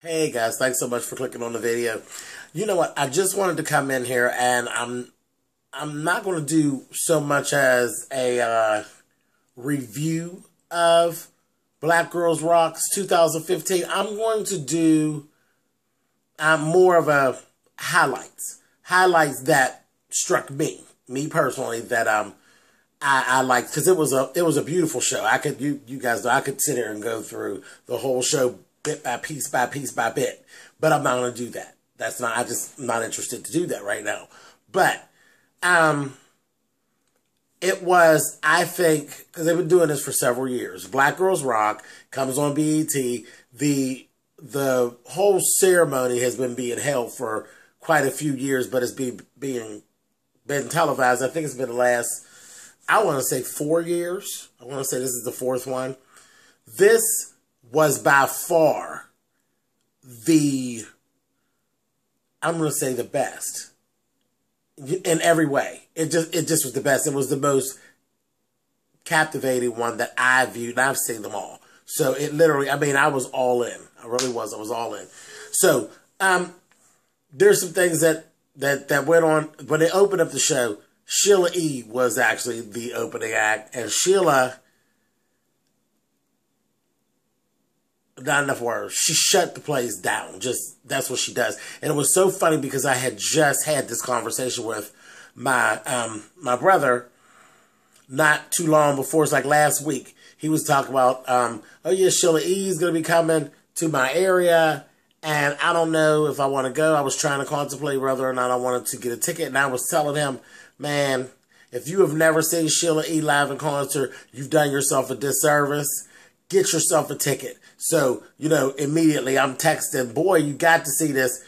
Hey guys, thanks so much for clicking on the video. You know what? I just wanted to come in here and I'm not going to do so much as a review of Black Girls Rock's 2015. I'm going to do more of a highlights that struck me personally, that I liked, because it was a beautiful show. You guys know I could sit here and go through the whole show bit by piece by bit, but I'm not going to do that. I'm just not interested to do that right now. But it was, I think, because they've been doing this for several years. Black Girls Rock comes on BET. The whole ceremony has been being held for quite a few years, but it's been televised. I think it's been the last, I want to say 4 years. I want to say this is the fourth one. This was by far I'm going to say the best in every way. It just was the best. It was the most captivating one that I viewed, and I've seen them all. So it literally, I mean, I was all in. I really was. I was all in. So there's some things that went on. When they opened up the show, Sheila E was actually the opening act, and Sheila, not enough words, she shut the place down. That's what she does. And it was so funny because I had just had this conversation with my brother not too long before. It's like last week. He was talking about, oh yeah, Sheila E is going to be coming to my area, and I don't know if I want to go. I was trying to contemplate whether or not I wanted to get a ticket, and I was telling him, man, if you have never seen Sheila E live in concert, you've done yourself a disservice. Get yourself a ticket. So, immediately I'm texting, boy, you got to see this.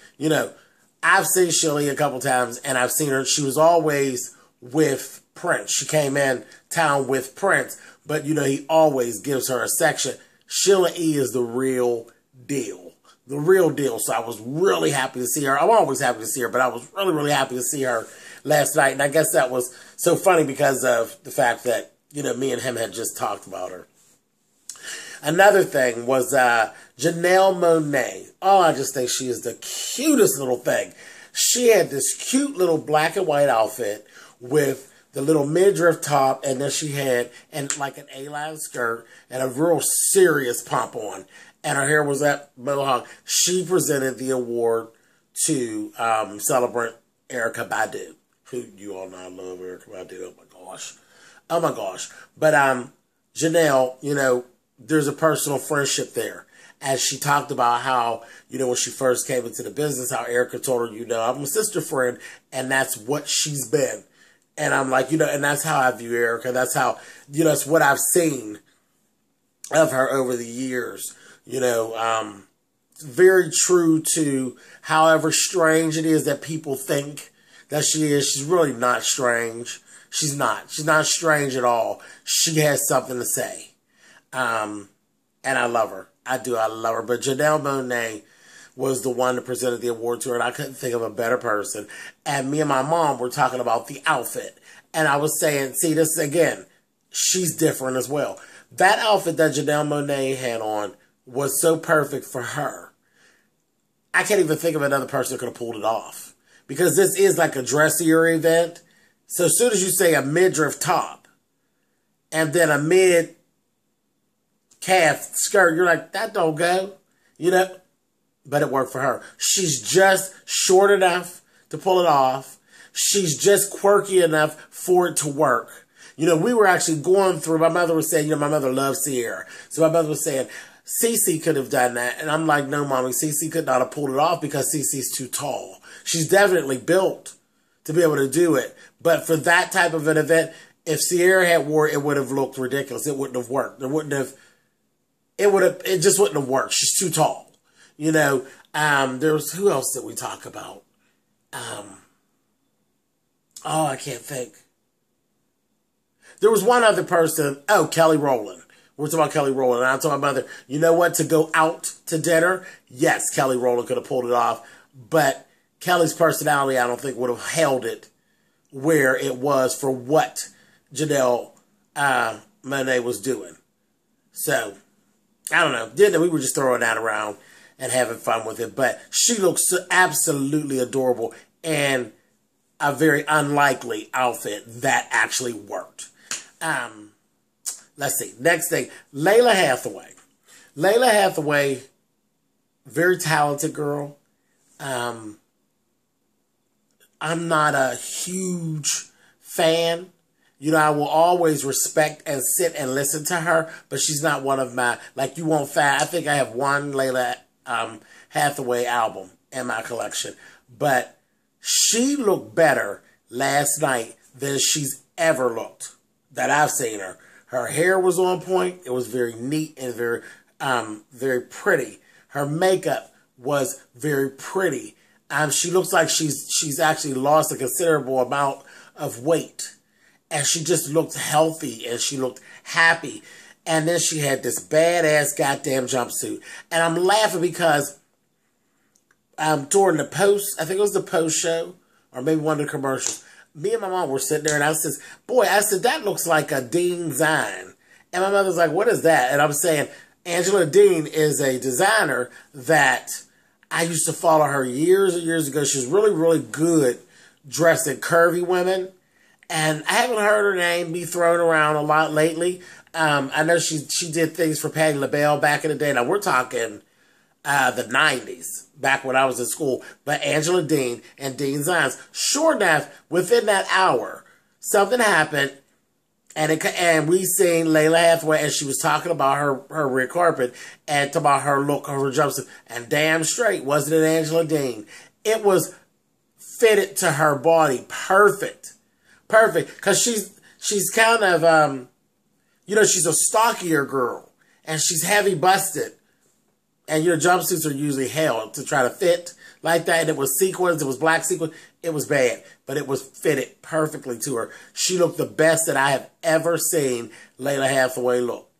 I've seen Sheila E a couple times, and I've seen her. She was always with Prince. She came in town with Prince, but, he always gives her a section. Sheila E is the real deal. The real deal. So I was really happy to see her. I'm always happy to see her, but I was really, really happy to see her last night. And I guess that was so funny because of the fact that, me and him had just talked about her. Another thing was Janelle Monáe. Oh, I just think she is the cutest little thing. She had this cute little black and white outfit with the little midriff top, and then she had like an A-line skirt and a real serious pump on. And her hair was that mohawk. She presented the award to celebrant Erykah Badu, who you all know I love Erykah Badu. Oh my gosh. Oh my gosh. But Janelle, there's a personal friendship there. As she talked about how, when she first came into the business, how Erykah told her, I'm a sister friend, and that's what she's been. And I'm like, and that's how I view Erykah. That's how, it's what I've seen of her over the years. Very true to however strange it is that people think that she is. She's really not strange. She's not. She's not strange at all. She has something to say. And I love her. I do. I love her. But Janelle Monáe was the one that presented the award to her, and I couldn't think of a better person. And me and my mom were talking about the outfit. And I was saying, see, this again, she's different as well. That outfit that Janelle Monáe had on was so perfect for her. I can't even think of another person that could have pulled it off. Because this is like a dressier event. So as soon as you say a midriff top and then a mid calf skirt, you're like, that don't go, but it worked for her. She's just short enough to pull it off. She's just quirky enough for it to work. We were actually going through, my mother was saying, my mother loves Sierra. So my mother was saying, Cece could have done that. And I'm like, no, mommy, Cece could not have pulled it off because Cece's too tall. She's definitely built to be able to do it. But for that type of an event, if Sierra had wore it, it would have looked ridiculous. It wouldn't have worked. It just wouldn't have worked. She's too tall. There's, who else did we talk about? I can't think. There was one other person. Oh, Kelly Rowland. We're talking about Kelly Rowland. And I told my mother, you know what, to go out to dinner, yes, Kelly Rowland could have pulled it off. But Kelly's personality, I don't think, would have held it where it was for what Janelle Monáe was doing. So, I don't know. We were just throwing that around. and having fun with it. But she looks absolutely adorable and a very unlikely outfit that actually worked. Let's see. Next thing, Lalah Hathaway. Lalah Hathaway, very talented girl. I'm not a huge fan. You know, I will always respect and sit and listen to her, but she's not one of my, like, you won't find. I think I have one Lalah Hathaway album in my collection, but she looked better last night than she's ever looked that I've seen her. Her hair was on point. It was very neat and very pretty. Her makeup was very pretty. She looks like she's actually lost a considerable amount of weight. And she just looked healthy and she looked happy. And then she had this badass goddamn jumpsuit. And I'm laughing because during the post, I think it was the post show, or maybe one of the commercials, me and my mom were sitting there and I said, that looks like a Dean Zine. And my mother's like, what is that? And I'm saying, Angela Dean is a designer that I used to follow her years and years ago. She's really, really good dressing curvy women. And I haven't heard her name be thrown around a lot lately. I know she did things for Patti LaBelle back in the day. Now, we're talking the 90s, back when I was in school. But Angela Dean and Dean Zines. Sure enough, within that hour, something happened. And we seen Lalah Hathaway, and she was talking about her red carpet and talking about her look, her jumpsuit. And damn straight, wasn't it Angela Dean? It was fitted to her body. Perfect. Perfect. Because she's kind of, she's a stockier girl. And she's heavy busted. And your jumpsuits are usually held to try to fit like that. And it was sequins. It was black sequins. It was bad. But it was fitted perfectly to her. She looked the best that I have ever seen Lalah Hathaway look.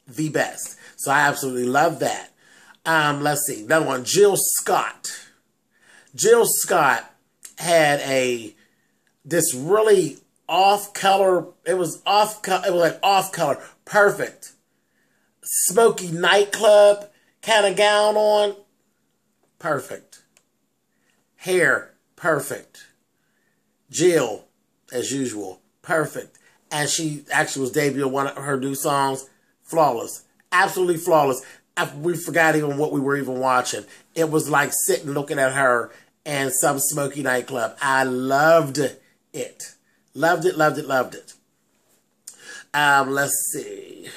The best. So I absolutely love that. Let's see. Another one. Jill Scott. Jill Scott had this really off-color. It was like off-color. Perfect. Smoky nightclub kind of gown on. Perfect. Hair. Perfect. Jill, as usual. Perfect. And she actually was debuting one of her new songs. Flawless. Absolutely flawless. We forgot even what we were even watching. It was like sitting looking at her in some smoky nightclub. I loved it. Loved it, loved it, loved it. Let's see.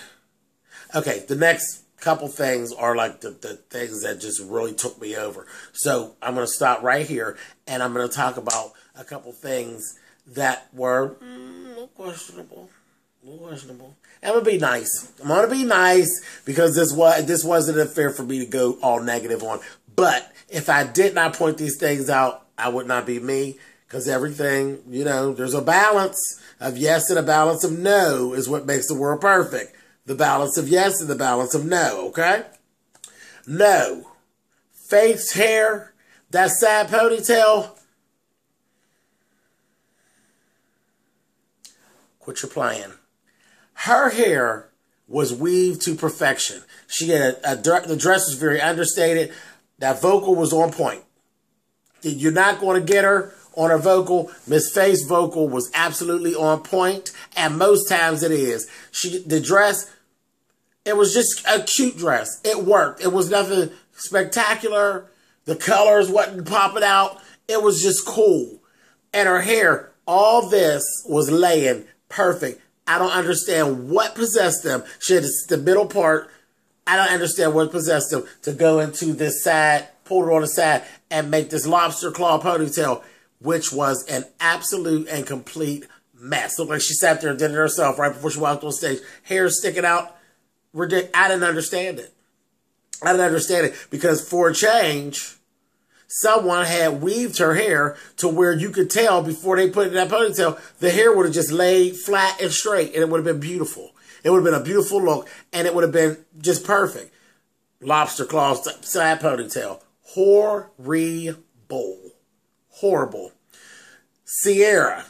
Okay, the next couple things are like the things that just really took me over. So I'm going to stop right here, and I'm going to talk about a couple things that were a little questionable. A little questionable. I'm going to be nice. I'm going to be nice because this wasn't fair for me to go all negative on. But if I did not point these things out, I would not be me. Because everything, there's a balance of yes and a balance of no is what makes the world perfect. The balance of yes and the balance of no, okay? No. Faith's hair, that side ponytail. Quit your playing. Her hair was weaved to perfection. She had the dress was very understated. That vocal was on point. You're not going to get her on her vocal. Miss Faith's vocal was absolutely on point, and most times it is. The dress, it was just a cute dress. It worked. It was nothing spectacular. The colors wasn't popping out. It was just cool. And her hair, all this was laying perfect. I don't understand what possessed them. She had the middle part. I don't understand what possessed them to go into this side, pull it on the side, and make this lobster claw ponytail, which was an absolute and complete mess. Looked like she sat there and did it herself right before she walked on stage. Hair sticking out. Ridiculous. I didn't understand it. I didn't understand it because for a change, someone had weaved her hair to where you could tell before they put it in that ponytail, the hair would have just laid flat and straight, and it would have been beautiful. It would have been a beautiful look, and it would have been just perfect. Lobster claw side ponytail. Horrible. Horrible. Sierra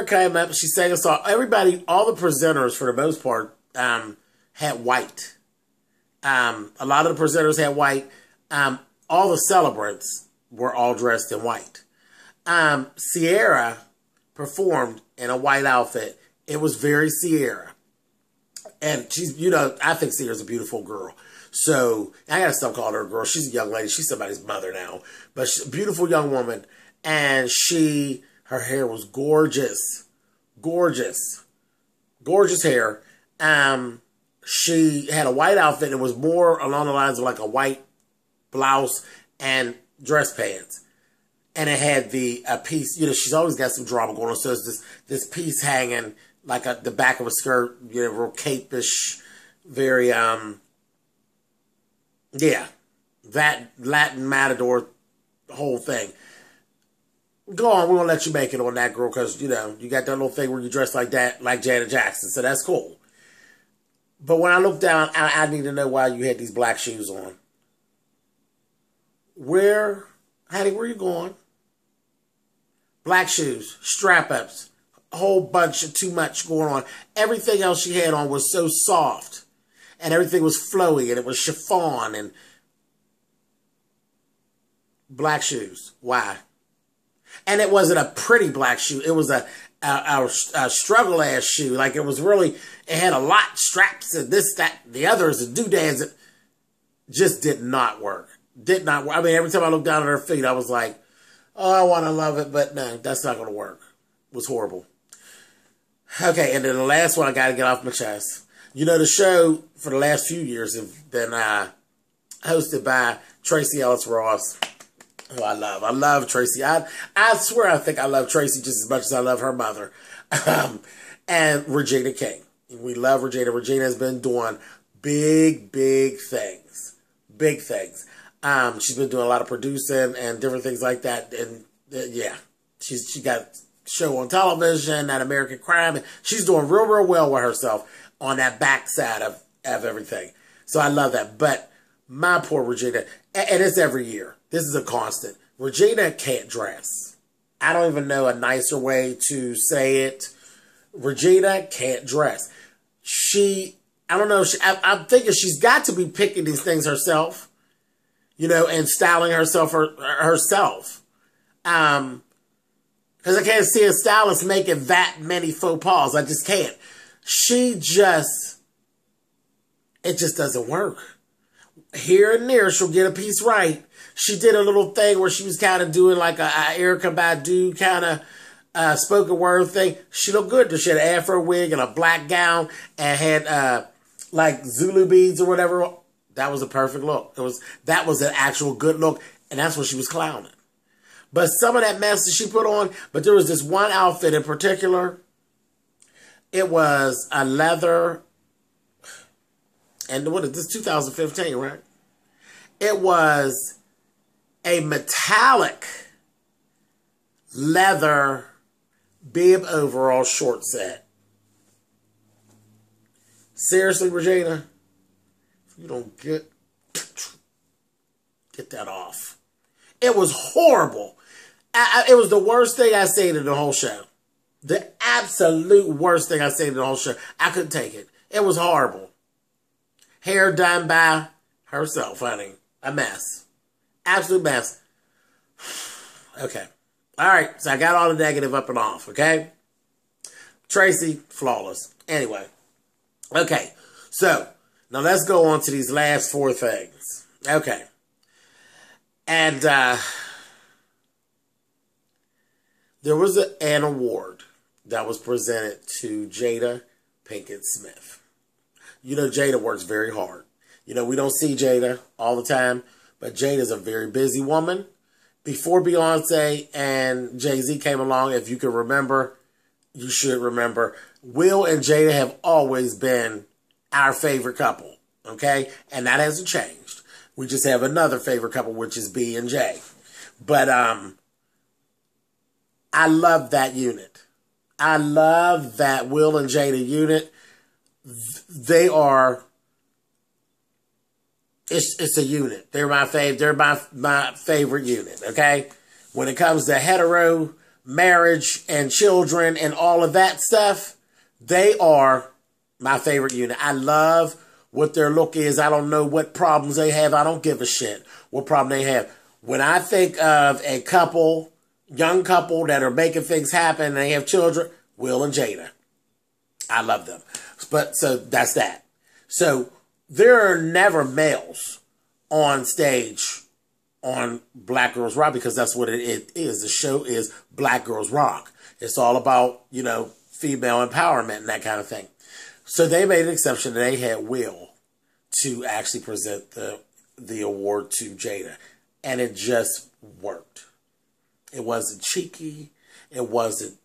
came up, she sang a song. Everybody, all the presenters for the most part, had white. A lot of the presenters had white. All the celebrants were all dressed in white. Sierra performed in a white outfit. It was very Sierra. And she's, you know, I think Sierra's a beautiful girl. So I gotta stop calling her a girl. She's a young lady. She's somebody's mother now. But she's a beautiful young woman. And her hair was gorgeous. Gorgeous. Gorgeous hair. She had a white outfit. It was more along the lines of like a white blouse and dress pants. And it had the piece, you know, she's always got some drama going on. So it's this piece hanging like the back of a skirt, you know, real cape-ish, very, yeah, that Latin matador whole thing. Go on, we're going to let you make it on that, girl, because, you know, you got that little thing where you dress like that, like Janet Jackson, so that's cool. But when I look down, I need to know why you had these black shoes on. Hattie, where you going? Black shoes, strap-ups, a whole bunch of too much going on. Everything else she had on was so soft. And everything was flowy, and it was chiffon, and black shoes. Why? And it wasn't a pretty black shoe. It was a struggle-ass shoe. Like, it was really, it had a lot of straps and this, that, the others, and doodads. It just did not work. Did not work. I mean, every time I looked down at her feet, I was like, oh, I want to love it, but no, that's not going to work. It was horrible. Okay, and then the last one I got to get off my chest. You know, the show for the last few years have been hosted by Tracy Ellis Ross, who I love. I love Tracy. I swear I think I love Tracy just as much as I love her mother. And Regina King. We love Regina. Regina has been doing big things. Big things. She's been doing a lot of producing and different things like that. And yeah, she got a show on television, that American Crime. She's doing real well with herself on that backside of everything. So I love that. But my poor Regina, and it's every year. This is a constant. Regina can't dress. I don't even know a nicer way to say it. Regina can't dress. I don't know. I'm thinking she's got to be picking these things herself, you know, and styling herself herself. Because I can't see a stylist making that many faux pas. I just can't. It just doesn't work. Here and there, she'll get a piece right. She did a little thing where she was kind of doing like a Erykah Badu kind of spoken word thing. She looked good. She had an afro wig and a black gown and had like Zulu beads or whatever. That was a perfect look. That was an actual good look, and that's what she was clowning. But some of that mess that she put on, but there was this one outfit in particular. It was a leather, and what is this, 2015, right? It was a metallic leather bib overall short set. Seriously, Regina, if you don't get that off. It was horrible. It was the worst thing I seen in the whole show. The absolute worst thing I seen in the whole show. I couldn't take it. It was horrible. Hair done by herself, honey. A mess. Absolute mess. Okay. All right. So I got all the negative up and off, okay? Tracy, flawless. Anyway. Okay. So, now let's go on to these last four things. Okay. And there was an award that was presented to Jada Pinkett Smith. You know, Jada works very hard. You know, we don't see Jada all the time, but Jada's a very busy woman. Before Beyonce and Jay-Z came along, if you can remember, you should remember, Will and Jada have always been our favorite couple, okay? And that hasn't changed. We just have another favorite couple, which is B and J. But I love that unit. I love that Will and Jada unit. They are, it's a unit. They're my favorite unit, okay? When it comes to hetero, marriage, and children, and all of that stuff, they are my favorite unit. I love what their look is. I don't know what problems they have. I don't give a shit what problem they have. When I think of a couple, young couple that are making things happen and they have children, Will and Jada. I love them. But so that's that. So there are never males on stage on Black Girls Rock because that's what it is. The show is Black Girls Rock. It's all about, you know, female empowerment and that kind of thing. So they made an exception. They had Will to actually present the award to Jada. And it just worked. It wasn't cheeky. It wasn't,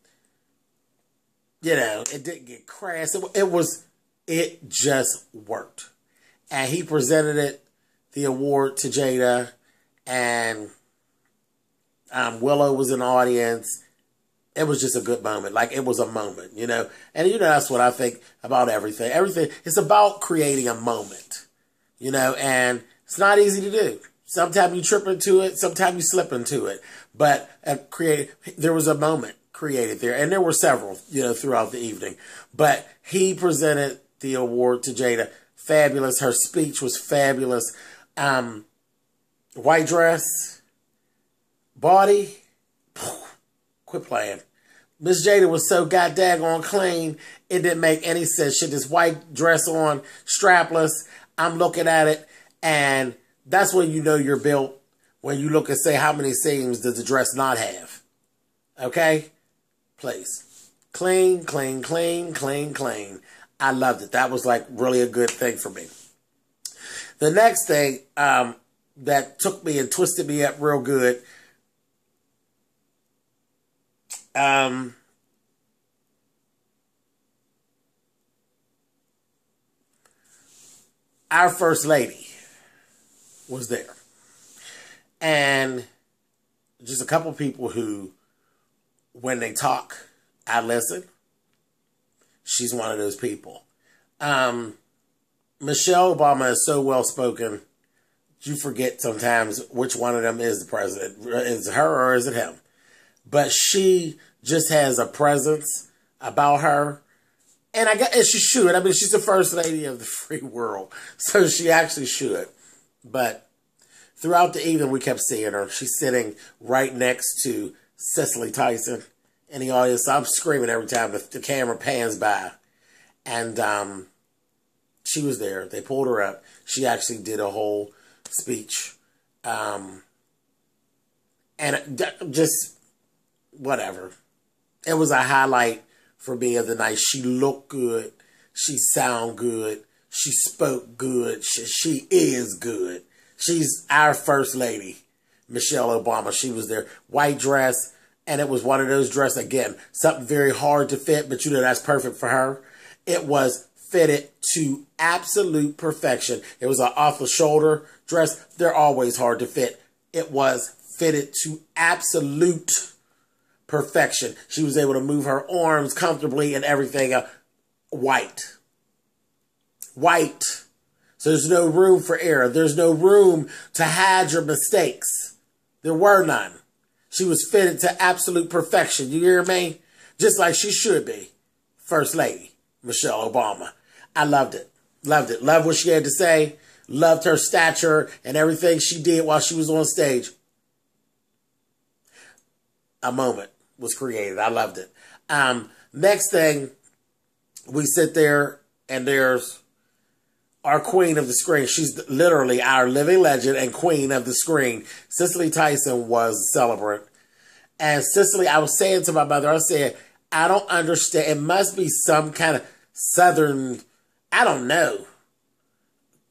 you know, it didn't get crass. It just worked. And he presented the award to Jada. And Willow was in the audience. It was just a good moment. Like, it was a moment, you know. And, you know, that's what I think about everything. Everything, it's about creating a moment, you know. And it's not easy to do. Sometimes you trip into it. Sometimes you slip into it. But there was a moment created there. And there were several, you know, throughout the evening. But he presented the award to Jada. Fabulous. Her speech was fabulous. White dress. Body. Quit playing. Miss Jada was so goddamn clean, it didn't make any sense. She had this white dress on, strapless. I'm looking at it, and that's when you know you're built, when you look and say, how many seams does the dress not have? Okay? Please. Clean, clean, clean, clean, clean. I loved it. That was like really a good thing for me. The next thing that took me and twisted me up real good, our First Lady was there. And just a couple people who, when they talk, I listen. She's one of those people. Michelle Obama is so well-spoken, you forget sometimes which one of them is the president. Is it her or is it him? But she just has a presence about her. And she should. I mean, she's the First Lady of the free world. So she actually should. But throughout the evening, we kept seeing her. She's sitting right next to Cicely Tyson in the audience. So I'm screaming every time the camera pans by. And she was there. They pulled her up. She actually did a whole speech. And just whatever. It was a highlight for me of the night. She looked good. She sounded good. She spoke good. She is good. She's our First Lady, Michelle Obama. She was there. White dress. And it was one of those dresses, again, something very hard to fit, but you know that's perfect for her. It was fitted to absolute perfection. It was an off-the-shoulder dress. They're always hard to fit. It was fitted to absolute perfection. She was able to move her arms comfortably and everything. White. White. So there's no room for error. There's no room to hide your mistakes. There were none. She was fitted to absolute perfection. You hear me? Just like she should be. First Lady, Michelle Obama. I loved it. Loved it. Loved what she had to say. Loved her stature and everything she did while she was on stage. A moment was created. I loved it. Next thing, we sit there and there's our queen of the screen. She's literally our living legend and queen of the screen. Cicely Tyson was a celebrant. And Cicely, I was saying to my mother, I said, I don't understand. It must be some kind of Southern, I don't know,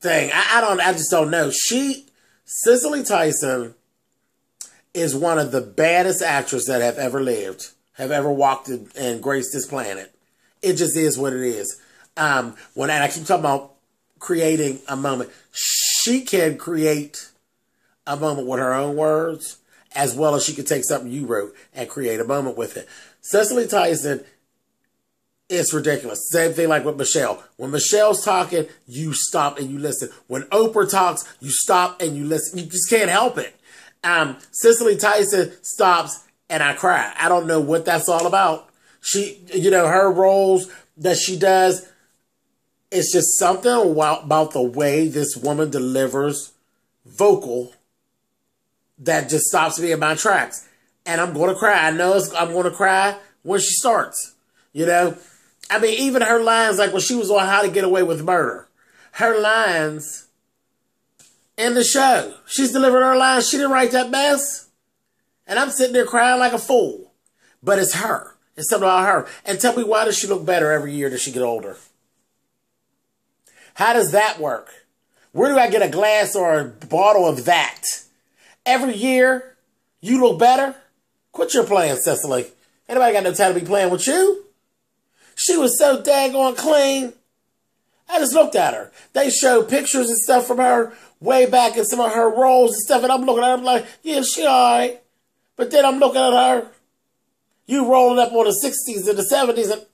thing. I just don't know. Cicely Tyson is one of the baddest actors that have ever lived, have ever walked and graced this planet. It just is what it is. When I keep talking about creating a moment, she can create a moment with her own words, as well as she can take something you wrote and create a moment with it. Cicely Tyson, it's ridiculous. Same thing like with Michelle. When Michelle's talking, you stop and you listen. When Oprah talks, you stop and you listen. You just can't help it. Cicely Tyson stops and I cry. I don't know what that's all about. She, you know, her roles that she does, It's just something about the way this woman delivers vocal that just stops me in my tracks. And I'm going to cry. I know I'm going to cry when she starts. You know? I mean, even her lines, like when she was on How to Get Away with Murder. Her lines in the show. She's delivering her lines. She didn't write that mess. And I'm sitting there crying like a fool. But it's her. It's something about her. And tell me, why does she look better every year as she get older? How does that work? Where do I get a glass or a bottle of that? Every year, you look better? Quit your playing, Cicely. Anybody got no time to be playing with you? She was so daggone clean. I just looked at her. They showed pictures and stuff from her way back in some of her roles and stuff, and I'm looking at her, I'm like, yeah, she all right. But then I'm looking at her. You rolling up on the 60s and the 70s. And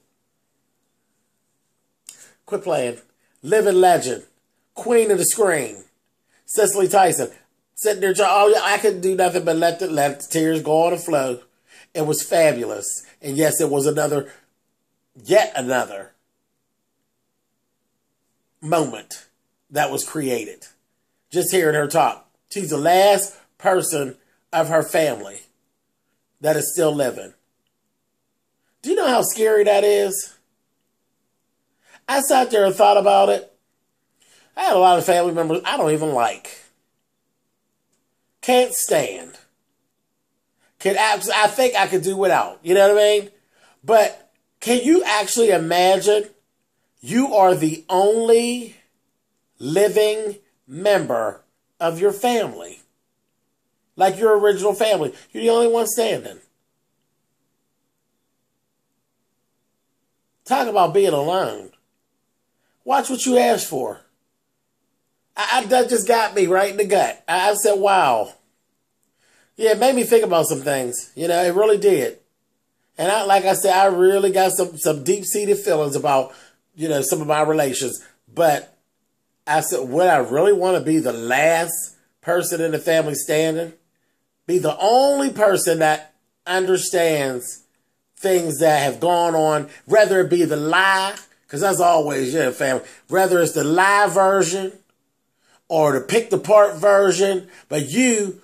quit playing. Living legend. Queen of the screen. Cicely Tyson. Sitting there, oh yeah, I couldn't do nothing but let the tears go on and flow. It was fabulous. And yes, it was yet another moment that was created. Just hearing her talk. She's the last person of her family that is still living. Do you know how scary that is? I sat there and thought about it. I had a lot of family members I don't even like. Can't stand. I think I could do without. You know what I mean? But can you actually imagine you are the only living member of your family? Like your original family. You're the only one standing. Talk about being alone. Watch what you asked for. That just got me right in the gut. I said, wow. Yeah, it made me think about some things. You know, it really did. And like I said, I really got some deep-seated feelings about, you know, some of my relations. But I said, would I really want to be the last person in the family standing? Be the only person that understands things that have gone on, whether it be the lie, because that's always, yeah, family, whether it's the lie version or the picked apart version, but you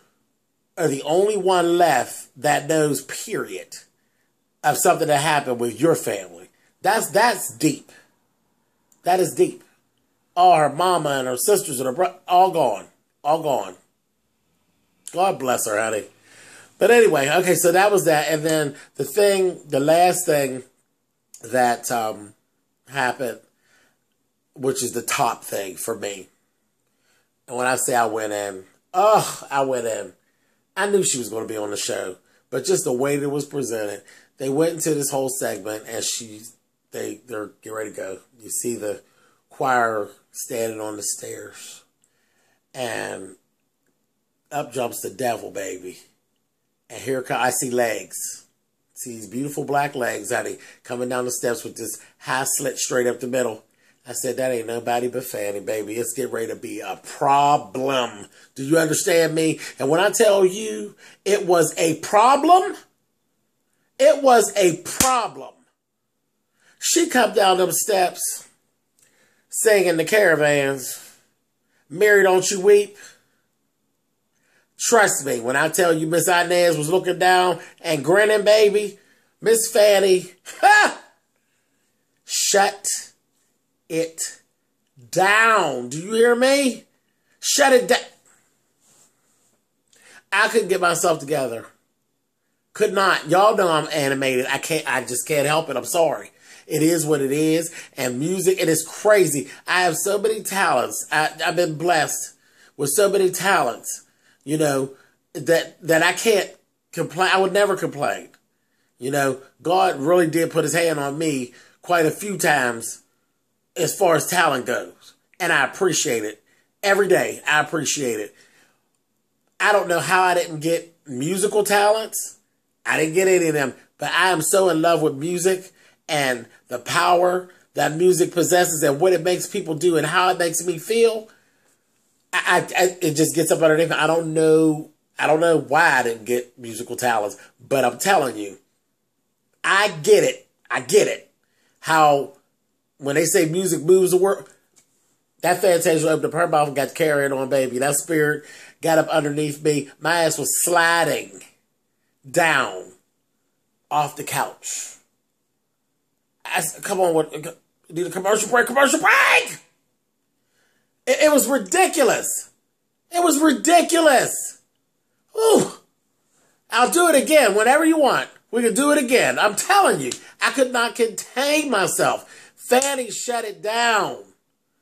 are the only one left that knows, period, of something that happened with your family. That's deep. That is deep. All her mama and her sisters and her brother, all gone. All gone. God bless her, honey. But anyway, okay, so that was that. And then the last thing that happened, which is the top thing for me. And when I say I went in, I went in. I knew she was going to be on the show. But just the way that it was presented, they went into this whole segment and they're getting ready to go. You see the choir standing on the stairs. And up jumps the devil, baby. And here I see legs. See these beautiful black legs, honey, coming down the steps with this high slit straight up the middle. I said, that ain't nobody but Fanny, baby. It's getting ready to be a problem. Do you understand me? And when I tell you it was a problem, it was a problem. She come down them steps singing the Caravans. Mary, don't you weep. Trust me, when I tell you Miss Inez was looking down and grinning, baby, Miss Fanny, shut it down. Do you hear me? Shut it down. I couldn't get myself together. Could not. Y'all know I'm animated. I just can't help it. I'm sorry. It is what it is. And music, it is crazy. I have so many talents. I've been blessed with so many talents. You know, that I can't complain. I would never complain. You know, God really did put his hand on me quite a few times as far as talent goes. And I appreciate it. Every day, I appreciate it. I don't know how I didn't get musical talents. I didn't get any of them. But I am so in love with music and the power that music possesses and what it makes people do and how it makes me feel. It just gets up underneath me. I don't know why I didn't get musical talents, but I'm telling you, I get it. I get it. How when they say music moves the world, that Fantasia opened up her mouth and got to carry it on, baby. That spirit got up underneath me. My ass was sliding down off the couch. I said, come on, need a commercial break, commercial break! It was ridiculous. It was ridiculous. Ooh. I'll do it again whenever you want. We can do it again. I'm telling you, I could not contain myself. Fanny shut it down.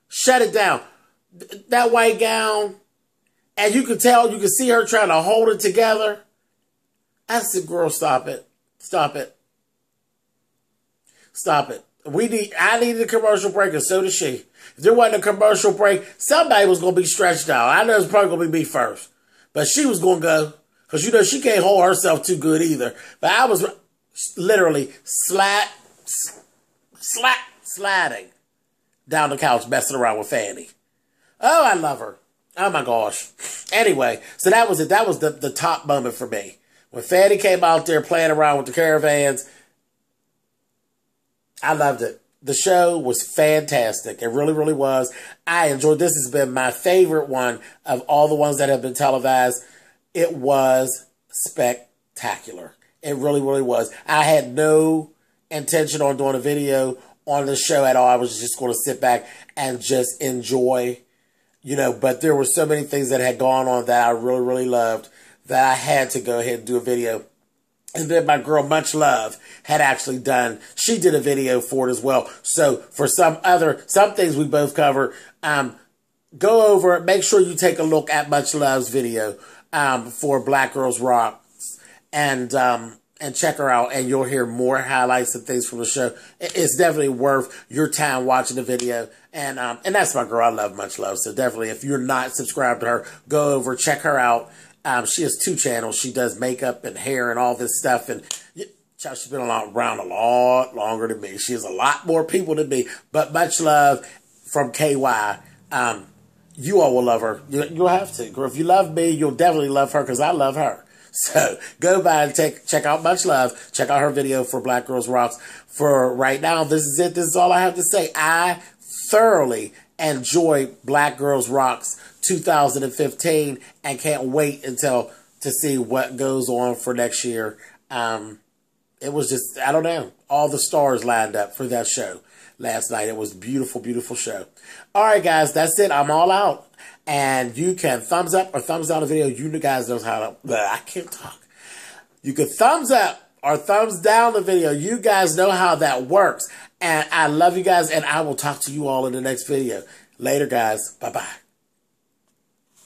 Shut it down. That white gown, and you could tell, you could see her trying to hold it together. I said, girl, stop it. Stop it. Stop it. I needed a commercial break, and so did she. If there wasn't a commercial break, somebody was going to be stretched out. I know it's probably going to be me first, but she was going to go, because, you know, she can't hold herself too good either. But I was literally sliding down the couch, messing around with Fanny. Oh, I love her. Oh, my gosh. Anyway, so that was it. That was the top moment for me. When Fanny came out there playing around with the caravans, I loved it. The show was fantastic. It really, really was. I enjoyed this. Has been my favorite one of all the ones that have been televised. It was spectacular. It really, really was. I had no intention on doing a video on the show at all. I was just going to sit back and just enjoy, you know, but there were so many things that had gone on that I really, really loved that I had to go ahead and do a video. And then my girl, Much Love, had actually done, she did a video for it as well. So for some things we both cover, go over, make sure you take a look at Much Love's video for Black Girls Rock and check her out, and you'll hear more highlights and things from the show. It's definitely worth your time watching the video. And that's my girl. I love Much Love. So definitely, if you're not subscribed to her, go over, check her out. She has 2 channels. She does makeup and hair and all this stuff. And she's been around a lot longer than me. She has a lot more people than me. But Much Love from KY. You all will love her. You'll have to. If you love me, you'll definitely love her because I love her. So go by and check out Much Love. Check out her video for Black Girls Rocks. For right now, this is it. This is all I have to say. I thoroughly enjoyed Black Girls Rocks 2015 and can't wait to see what goes on for next year. It was just, I don't know, all the stars lined up for that show last night. It was a beautiful, beautiful show. All right, guys, that's it. I'm all out. And you can thumbs up or thumbs down the video. You guys know how to, I can't talk. You can thumbs up or thumbs down the video. You guys know how that works. And I love you guys, and I will talk to you all in the next video. Later, guys. Bye-bye.